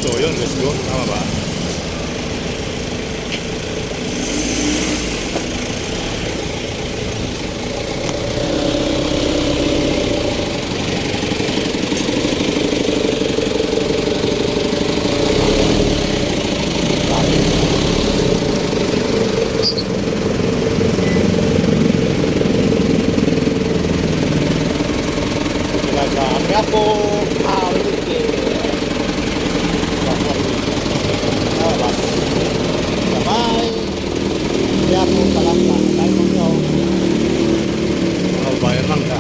So yun, let's go. Tama ba? Kaya po, ulit eh. Sabay. Kaya po, palangka. Dahil mo nyo. Bayan lang ka.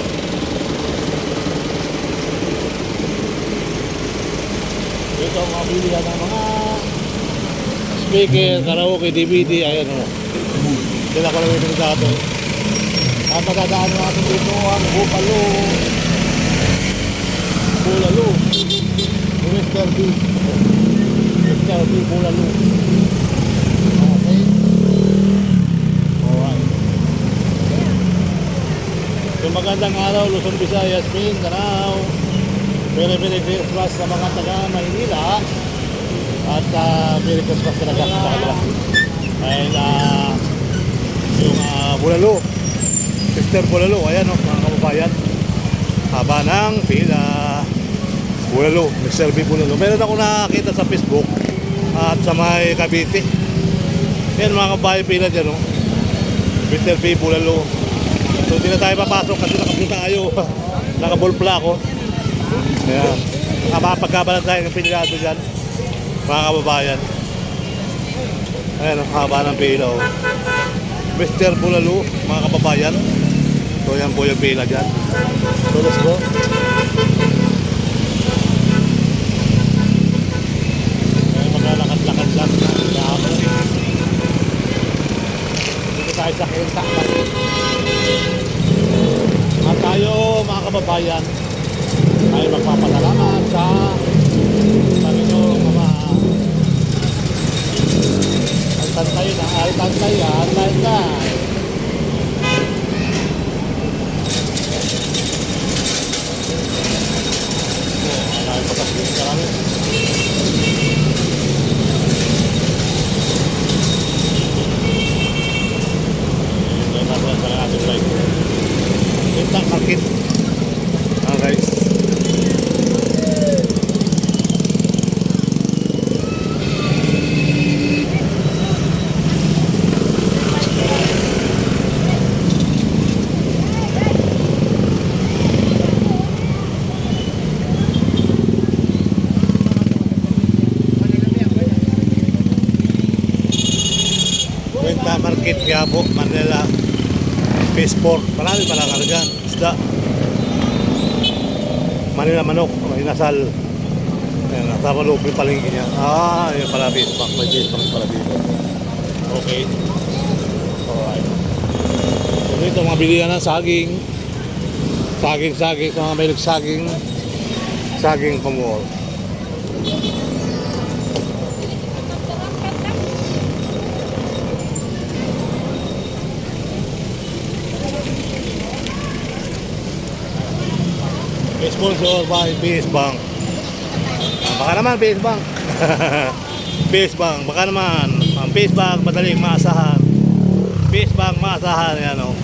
Dito ang mga bilihan ng mga speaker, karaoke, DVD, ayan o. Sila ko lang yung pinagsato. At magdadaan natin dito ang Bupalo. Bulalo. Mr. B. Mr. B. Bulalo. Okay. Alright. So magandang araw, Luzon, Visayas, Mindanao. Very Christmas sa mga taga Maynila. At Merry Christmas talaga sa kanila. Dahil yung Bulalo. Mr. Bulalo. Ayan o, mga kababayan. Haba ng pila. Bulalo, Mr. B. Bulalo. Meron ako nakakita sa Facebook at sa may Cavite. Yan mga kabayan pila dyan, no? Mr. B. Bulalo. So hindi na tayo papasok kasi nakapil tayo. Nakabulpla ako. Ayan. Mapagkabalan tayo ng pilado dyan, mga kababayan. Ayan, haba ng pila, oh. Mr. Bulalo, mga kababayan. So yan po yung pila dyan. So let's go. Maglalakad-lakad lang. Dito tayo sa Quinta. At tayo mga kababayan ay magpapasalamat sa Panginoong Ama. Al-Tantay na, Al-Tantay, Al-Tantay. Ay, pataslim ka namin. Ito natin sa ating live. Quinta Market. Guys. Quinta Market, Quiapo, Manila. Fish Port. Marami pala karga. Isda. Manila manok. Inasal. Ayan, nasa loob yung palengke niya. Yun pala fish bank. May fish bank pala dito. Okay. Alright. So dito mga bilihan ng saging. Saging. Sa mga mahilig saging. Saging pamor. Sponsor by PS Bank. Baka naman PS Bank. PS Bank, baka naman. Ang PS Bank madaling maasahan. PS Bank maasahan, yan o.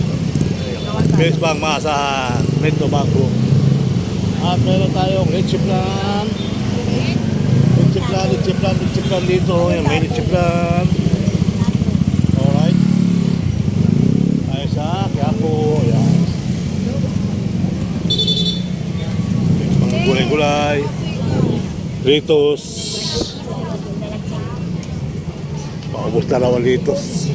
PS Bank maasahan. Metro Banco. At meron tayong leche plan. Leche plan dito. Yan, may leche plan. Alright. Tayo sa Quiapo. Yan. Gulay-gulay, Ritos. Paubos na naman Ritos.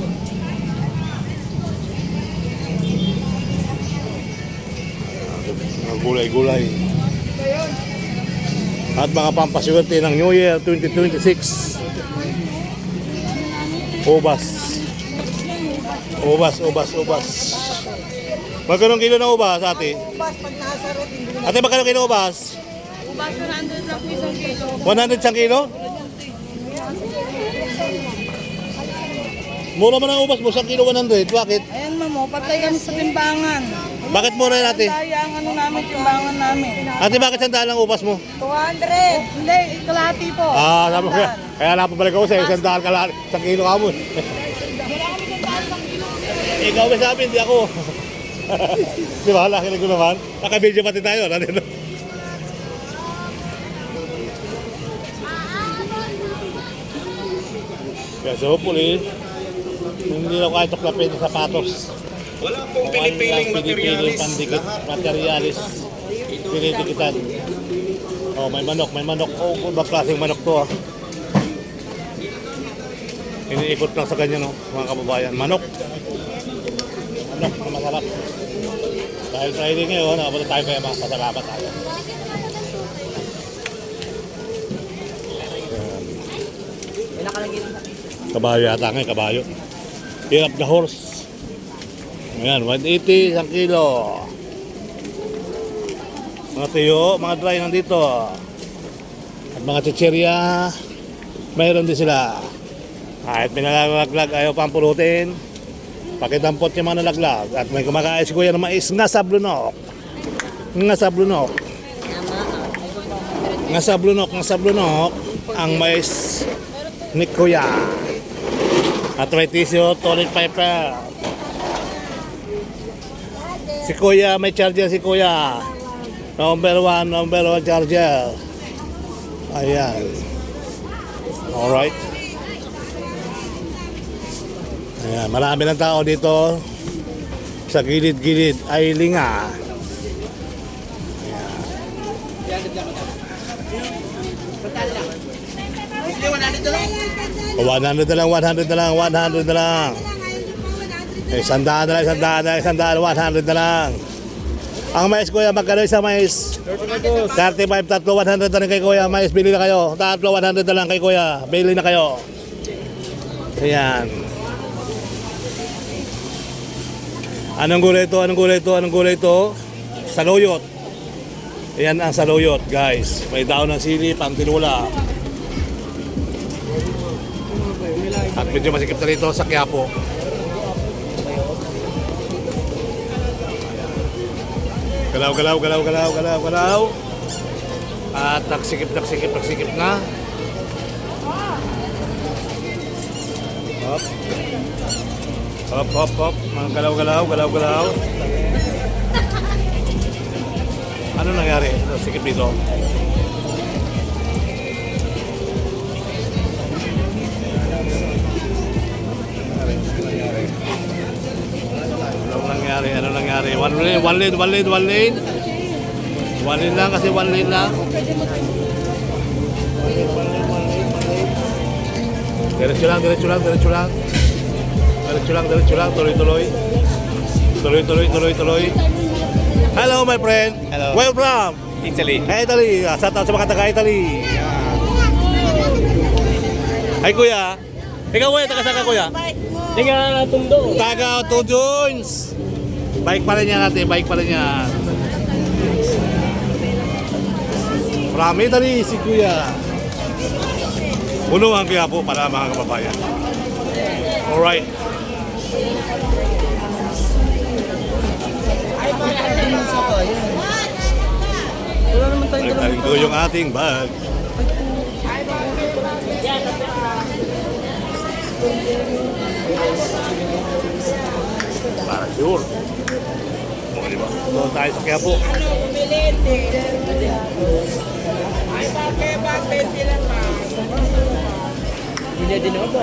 Mga gulay-gulay. At mga pampaswerte ng New Year 2026. Ubas. Magkano kilo na ubas, ate? Ubas, pag nasa rot, hindi na. Ate, magkano kilo ubas? Ubas, 100 lang po isang kilo. 100 isang kilo? Mura man ang ubas mo, isang kilo 100. Bakit? Ayan mamo, patay kami sa timbangan. Bakit mura yan ate? Kaya ang ano namin, timbangan namin. Ate, bakit sandaan ang upas mo? 200. Hindi, kalahati po. Sabi ko, kaya napabalik ako sa'yo, sandaan ka lang, 1 kilo ka mo. Ikaw may sabi, hindi ako. Di ba, nakinig ko naman. Naka-video pati tayo. Kaya so hopefully, hindi na kahit tuklapin sa sapatos. Wala pong pinipiling Pinipiling materialis. pandikit, materialis. Pinitikitan. Oh, may manok. Oh, kung ba klaseng manok to ah. Iniikot lang sa ganyan, no, mga kababayan. Manok na masarap. Dahil Friday ngayon, nakapunta tayo kaya masasarapan tayo. Kabayo yata ngayon, kabayo. Hirap na horse. Ayan, 180, 1 kilo. Mga tuyo, mga dry nandito. At mga chichirya, mayroon din sila. Kahit pinalaglag, ayaw pang pulutin. Pakitampot yung mga nalaglag. At may kumakain si Kuya ng mais nga sa blunok. Nga sa blunok. Nga sa blunok. Ang mais ni Kuya. At may tissue, toilet paper. Si Kuya, may charger si Kuya. Number one charger. Ayan. Alright. Ayan, marami ng tao dito sa gilid-gilid ay linga. Ayan. 100 na lang, 100 na lang, 100 na lang. Sandaan na lang, 100 na lang. Ang mais Kuya, magkano isa mais? 35, tatlo, 100 na lang kay Kuya. Mais, bili na kayo. Tatlo, 100 na lang kay Kuya. Bili na kayo. Ayan. Anong gulay ito? Saluyot. Ayan ang saluyot, guys. May daon ng sili, pang tinula. At medyo masikip na rito sa Quiapo. Galaw. At nagsikip na. Hop. Mga galaw. Ano nangyari? Sikip dito. Ano nangyari? One lane. One lane lang kasi one lane lang. Diretso lang. Tuloy. Hello, my friend. Hello. Where from? Italy. Italy. Sa mga taga-Italy. Hi, Kuya. Ikaw, Kuya, taga saan ka, Kuya? Tiga Tundo. Taga Jones. Bike pa rin yan. From Italy, si Kuya. Puno ang Quiapo para mga kababayan. Alright. Wala naman tayong Balik ko yung ating bag. Para sure. O, diba? Doon tayo sa Quiapo. Ay, bakit sila pa? Hindi din ako.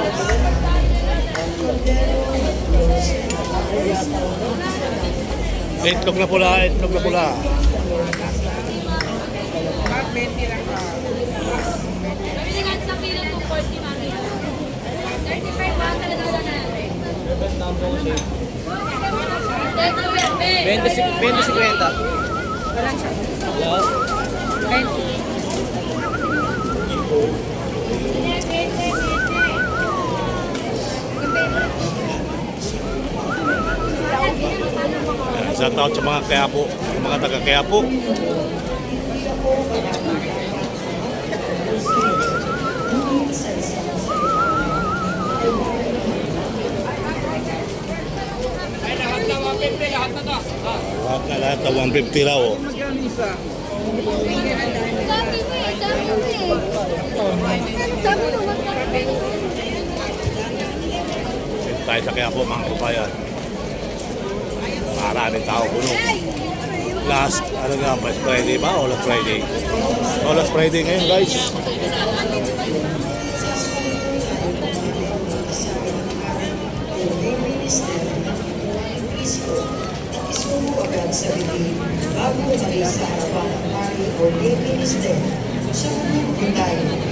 Itlog na pula. Bakit sila pa? Pabiligan sa kilo 240, mami. 35 ba? Talaga na natin. 20-50. Shout out sa mga Quiapo, sa mga taga Quiapo. lahat na to. Lahat na 150 raw. Oh. Dami mo eh, dami mo eh. Dami mo, magkakaroon. Dito tayo sa Quiapo, mga kabayan. Maraming tao puno. Last, ano nga, last Friday ba o last Friday? O last Friday ngayon, guys. Bago umalis sa harapan ng hari o lay minister, sumunod din tayo.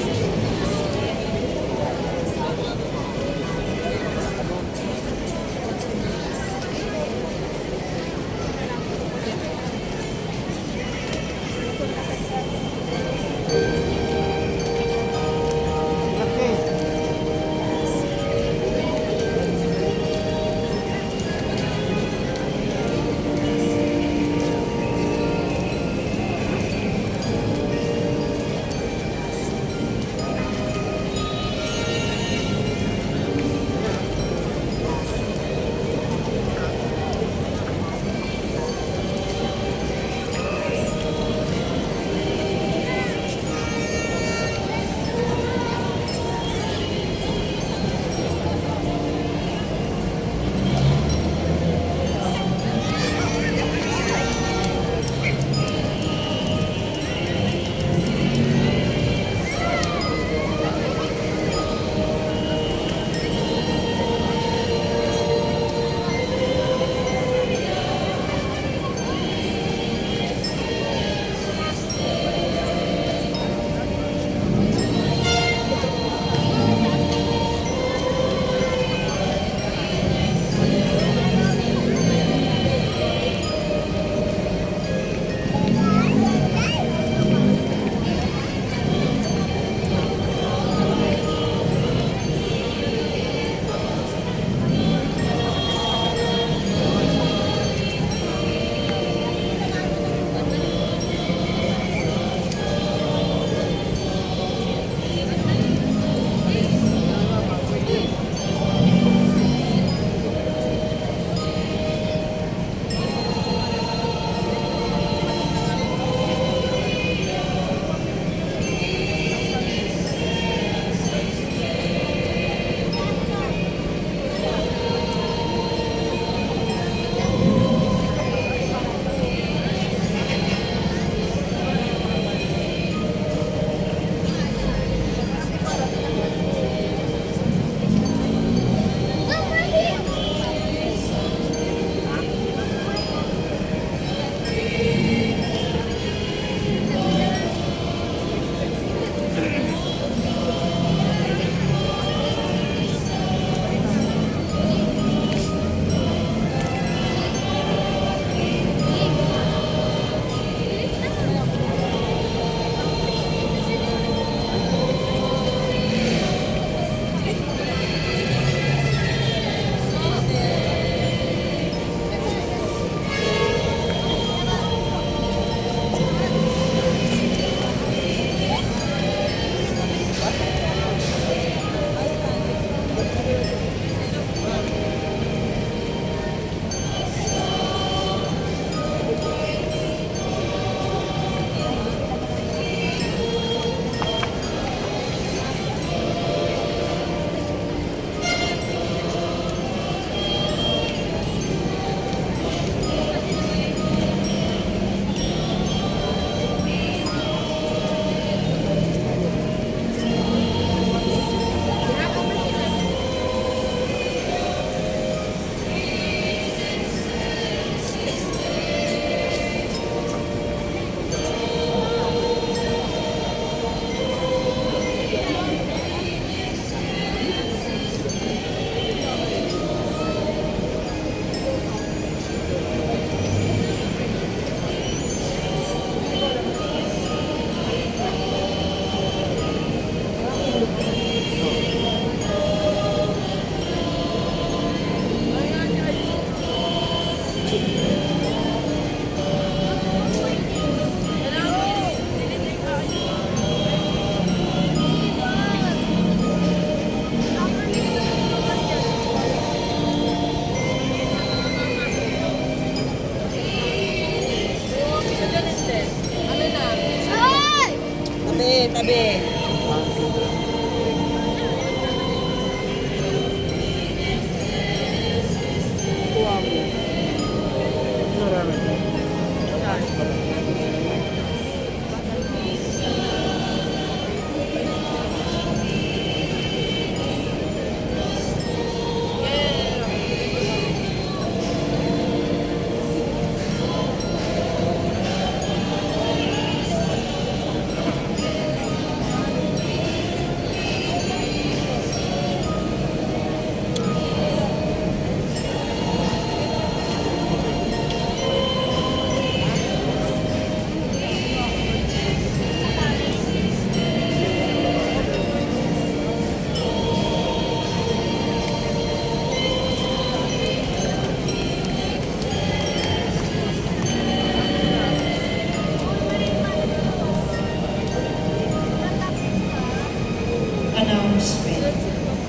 Announcement.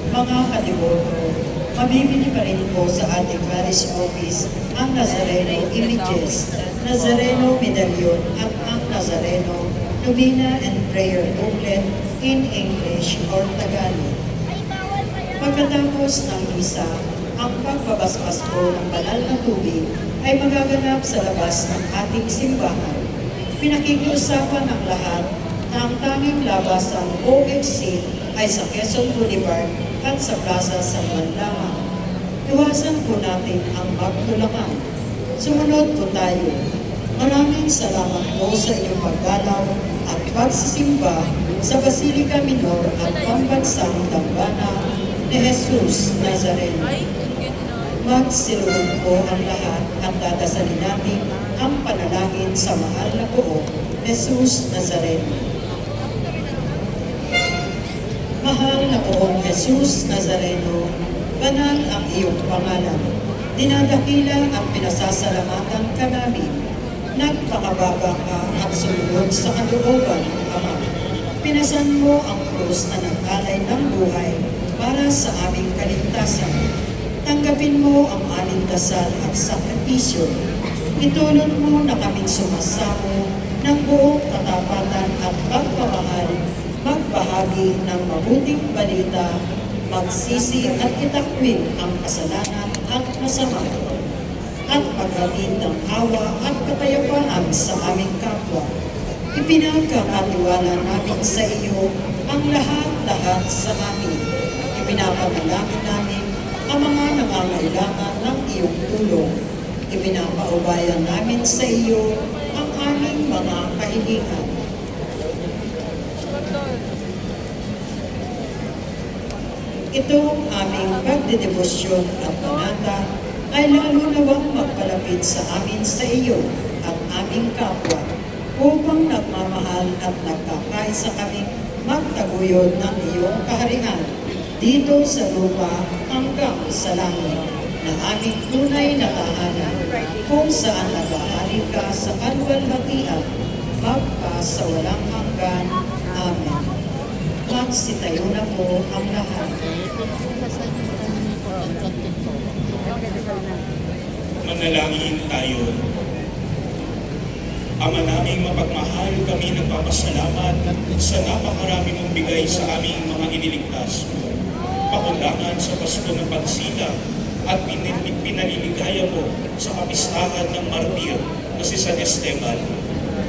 Mga kadiboto, mabibili pa rin po sa ating parish office ang Nazareno Images, Nazareno Medallion at ang Nazareno Novena and Prayer Booklet in English or Tagalog. Pagkatapos ng misa, ang pagbabasbas po ng banal na tubig ay magaganap sa labas ng ating simbahan. Pinakikiusapan ng lahat na ang tanging labasan o exit ay sa Quezon Boulevard at sa Plaza San Juan lamang. Iwasan po natin ang magtulakan. Sumunod po tayo. Maraming salamat po sa inyong pagdalaw at pagsisimba sa Basilica Minor at Pambansang Dambana ni Jesus Nazareno. Magsilunod po ang lahat at dadasalin natin ang panalangin sa mahal na Poong Jesus Nazareno. Mahal na Poong Jesus Nazareno, banal ang iyong pangalan. Dinadakila at pinasasalamatan ka namin. Nagpakababa ka at sumunod sa kalooban ng Ama. Pinasan mo ang krus na nagkalay ng buhay para sa aming kaligtasan. Tanggapin mo ang aming dasal at sakripisyo. Itulot mo na kaming sumasamo ng buong katapatan at pagmamahal, magbahagi ng mabuting balita, magsisi at itakwil ang kasalanan at masama, at paghatid ng awa at kapayapaan sa aming kapwa. Ipinagkakatiwala namin sa iyo ang lahat-lahat sa amin. Ipinapanalangin namin ang mga nangangailangan ng iyong tulong. Ipinapaubayan namin sa iyo ang aming mga kahilingan. Itong aming pagdedebosyon at panata ay lalo nawang magpalapit sa amin sa iyo at aming kapwa upang nagmamahal at nagkakaisa kaming magtaguyod ng iyong kaharian dito sa lupa hanggang sa langit na aming tunay na tahanan kung saan nag-aari ka sa kalwalhatian magpasawalang hanggan. Amen. Magsitayo na po ang lahat. Manalangin tayo. Ama naming mapagmahal, kami nagpapasalamat sa napakarami mong bigay sa aming mga iniligtas mo. Pakundangan sa Pasko ng Pagsilang at pinaliligaya mo sa kapistahan ng martir na si San Esteban.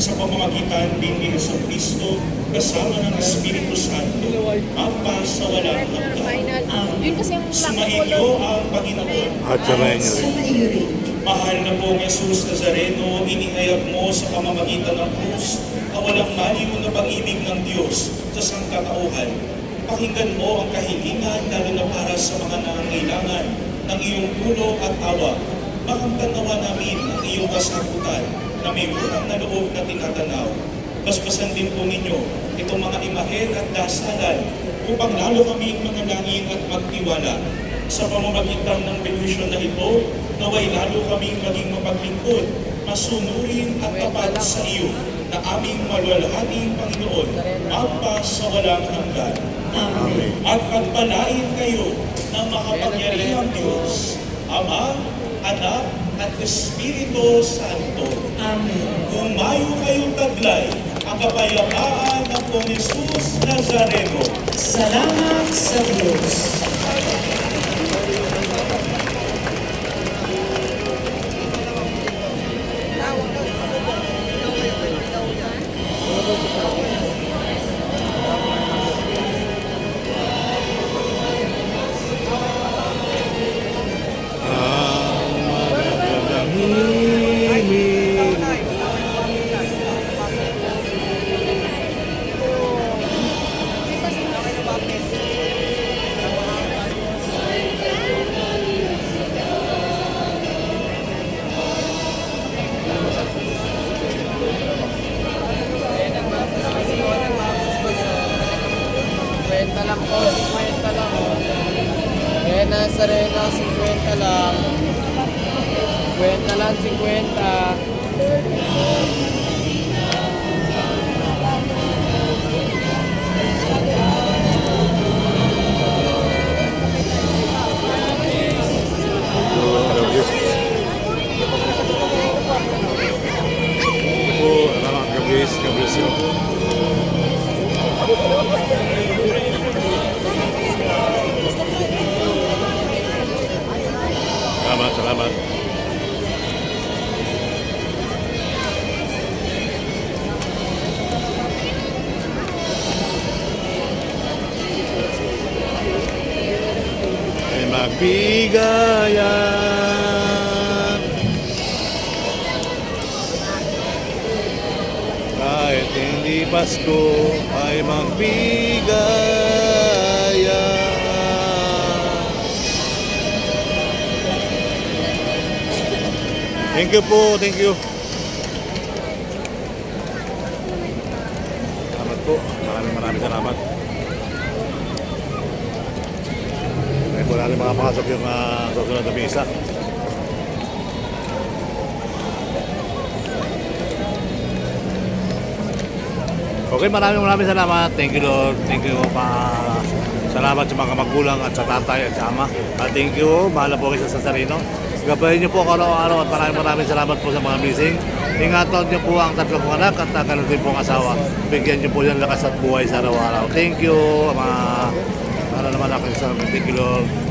Sa pamamagitan din ni Jesucristo kasama ng Espiritu Santo, magpasawalang hanggan. Sumaiyo ang Panginoon. At sabayan niyo rin. Sumaiyo rin. Mahal na pong Jesus Nazareno, inihayag mo sa pamamagitan ng krus ang walang maliw na pag-ibig ng Diyos sa sangkatauhan. Pakinggan mo ang kahilingan lalo na para sa mga nangangailangan ng iyong tulong at awa. Makamtan nawa namin ang iyong kasagutan na may unang na loob na tinatanaw. Basbasan din po ninyo itong mga imahen at dasalan upang lalo kaming manalangin at magtiwala. Sa pamamagitan ng benepisyon na ito, naway lalo kaming maging mapaglingkod, masunurin at tapat sa iyo na aming maluwalhating Panginoon, magpasawalang hanggan. Amen. At pagpalain kayo ng makapangyarihang Diyos, Ama, Anak, at Espiritu Santo. Amen. Humayo kayong taglay ang kapayapaan ng Pong Jesus Nazareno. Salamat sa Diyos. Kwenta lang po, 50 lang. Eh, nasa Rena, 50 lang. Kwenta lang, 50. magbigayan. Kahit hindi Pasko ay magbigayan. Thank you po, thank you. Salamat po, maraming salamat. Ngayon po natin makapasok yung susunod na misa. Okay, maraming salamat. Thank you Lord. Thank you pa. Salamat sa mga magulang at sa tatay at sa ama. At thank you. Mahal po kayo sa Sarino. Gabayin niyo po ako araw-araw at maraming salamat po sa mga missing. Ingatan niyo po ang tatlong anak at ganun din po ang asawa. Bigyan niyo po ng lakas at buhay sa araw-araw. Thank you, mga naman ako sa Thank you Lord.